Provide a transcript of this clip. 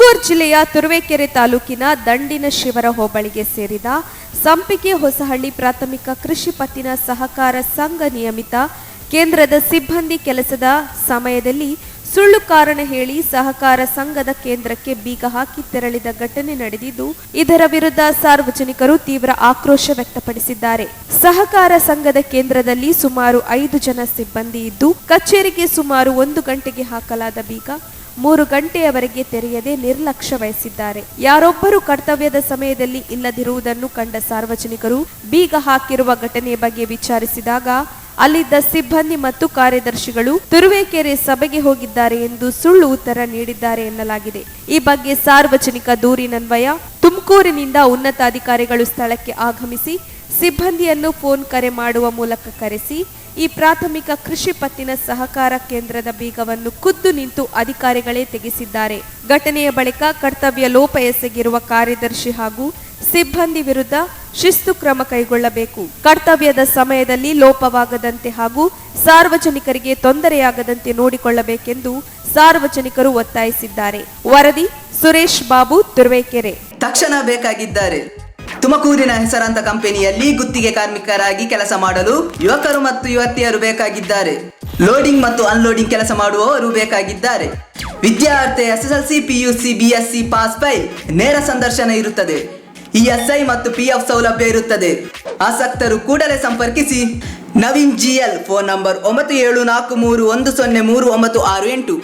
ತುಮಕೂರು ಜಿಲ್ಲೆಯ ತುರುವೇಕೆರೆ ತಾಲೂಕಿನ ದಂಡಿನ ಶಿವರ ಹೋಬಳಿಗೆ ಸೇರಿದ ಸಂಪಿಗೆ ಹೊಸಹಳ್ಳಿ ಪ್ರಾಥಮಿಕ ಕೃಷಿ ಪತ್ತಿನ ಸಹಕಾರ ಸಂಘ ನಿಯಮಿತ ಕೇಂದ್ರದ ಸಿಬ್ಬಂದಿ ಕೆಲಸದ ಸಮಯದಲ್ಲಿ ಸುಳ್ಳು ಕಾರಣ ಹೇಳಿ ಸಹಕಾರ ಸಂಘದ ಕೇಂದ್ರಕ್ಕೆ ಬೀಗ ಹಾಕಿ ತೆರಳಿದ ಘಟನೆ ನಡೆದಿದ್ದು, ಇದರ ವಿರುದ್ಧ ಸಾರ್ವಜನಿಕರು ತೀವ್ರ ಆಕ್ರೋಶ ವ್ಯಕ್ತಪಡಿಸಿದ್ದಾರೆ. ಸಹಕಾರ ಸಂಘದ ಕೇಂದ್ರದಲ್ಲಿ ಸುಮಾರು 5 ಜನ ಸಿಬ್ಬಂದಿ ಇದ್ದು, ಕಚೇರಿಗೆ ಸುಮಾರು 1 ಗಂಟೆಗೆ ಹಾಕಲಾದ ಬೀಗ 3 ಗಂಟೆಯವರೆಗೆ ತೆರೆಯದೆ ನಿರ್ಲಕ್ಷ್ಯ ವಹಿಸಿದ್ದಾರೆ. ಯಾರೊಬ್ಬರು ಕರ್ತವ್ಯದ ಸಮಯದಲ್ಲಿ ಇಲ್ಲದಿರುವುದನ್ನು ಕಂಡ ಸಾರ್ವಜನಿಕರು ಬೀಗ ಹಾಕಿರುವ ಘಟನೆ ಬಗ್ಗೆ ವಿಚಾರಿಸಿದಾಗ ಅಲ್ಲಿದ್ದ ಸಿಬ್ಬಂದಿ ಮತ್ತು ಕಾರ್ಯದರ್ಶಿಗಳು ತುರುವೇಕೆರೆ ಸಭೆಗೆ ಹೋಗಿದ್ದಾರೆ ಎಂದು ಸುಳ್ಳು ಉತ್ತರ ನೀಡಿದ್ದಾರೆ ಎನ್ನಲಾಗಿದೆ. ಈ ಬಗ್ಗೆ ಸಾರ್ವಜನಿಕ ದೂರಿನನ್ವಯ ತುಮಕೂರಿನಿಂದ ಉನ್ನತ ಅಧಿಕಾರಿಗಳು ಸ್ಥಳಕ್ಕೆ ಆಗಮಿಸಿ ಸಿಬ್ಬಂದಿಯನ್ನು ಫೋನ್ ಕರೆ ಮಾಡುವ ಮೂಲಕ ಕರೆಸಿ ಈ ಪ್ರಾಥಮಿಕ ಕೃಷಿ ಪತ್ತಿನ ಸಹಕಾರ ಕೇಂದ್ರದ ಬೀಗವನ್ನು ಖುದ್ದು ನಿಂತು ಅಧಿಕಾರಿಗಳೇ ತೆಗೆಸಿದ್ದಾರೆ. ಘಟನೆಯ ಬಳಿಕ ಕರ್ತವ್ಯ ಲೋಪ ಎಸಗಿರುವ ಕಾರ್ಯದರ್ಶಿ ಹಾಗೂ ಸಿಬ್ಬಂದಿ ವಿರುದ್ಧ ಶಿಸ್ತು ಕ್ರಮ ಕೈಗೊಳ್ಳಬೇಕು. ಕರ್ತವ್ಯದ ಸಮಯದಲ್ಲಿ ಲೋಪವಾಗದಂತೆ ಹಾಗೂ ಸಾರ್ವಜನಿಕರಿಗೆ ತೊಂದರೆಯಾಗದಂತೆ ನೋಡಿಕೊಳ್ಳಬೇಕೆಂದು ಸಾರ್ವಜನಿಕರು ಒತ್ತಾಯಿಸಿದ್ದಾರೆ. ವರದಿ ಸುರೇಶ್ ಬಾಬು, ತುರುವೇಕೆರೆ. ತಕ್ಷಣ ಬೇಕಾಗಿದ್ದಾರೆ. ತುಮಕೂರಿನ ಹೆಸರಾಂತ ಕಂಪನಿಯಲ್ಲಿ ಗುತ್ತಿಗೆ ಕಾರ್ಮಿಕರಾಗಿ ಕೆಲಸ ಮಾಡಲು ಯುವಕರು ಮತ್ತು ಯುವತಿಯರು ಬೇಕಾಗಿದ್ದಾರೆ. ಲೋಡಿಂಗ್ ಮತ್ತು ಅನ್ಲೋಡಿಂಗ್ ಕೆಲಸ ಮಾಡುವವರು ಬೇಕಾಗಿದ್ದಾರೆ. ವಿದ್ಯಾರ್ಥಿ SSLC, PUC, BSc pass by ನೇರ ಸಂದರ್ಶನ ಇರುತ್ತದೆ. ESI ಮತ್ತು PF ಸೌಲಭ್ಯ ಇರುತ್ತದೆ. ಆಸಕ್ತರು ಕೂಡಲೇ ಸಂಪರ್ಕಿಸಿ. Naveen GL, phone number 9743103968.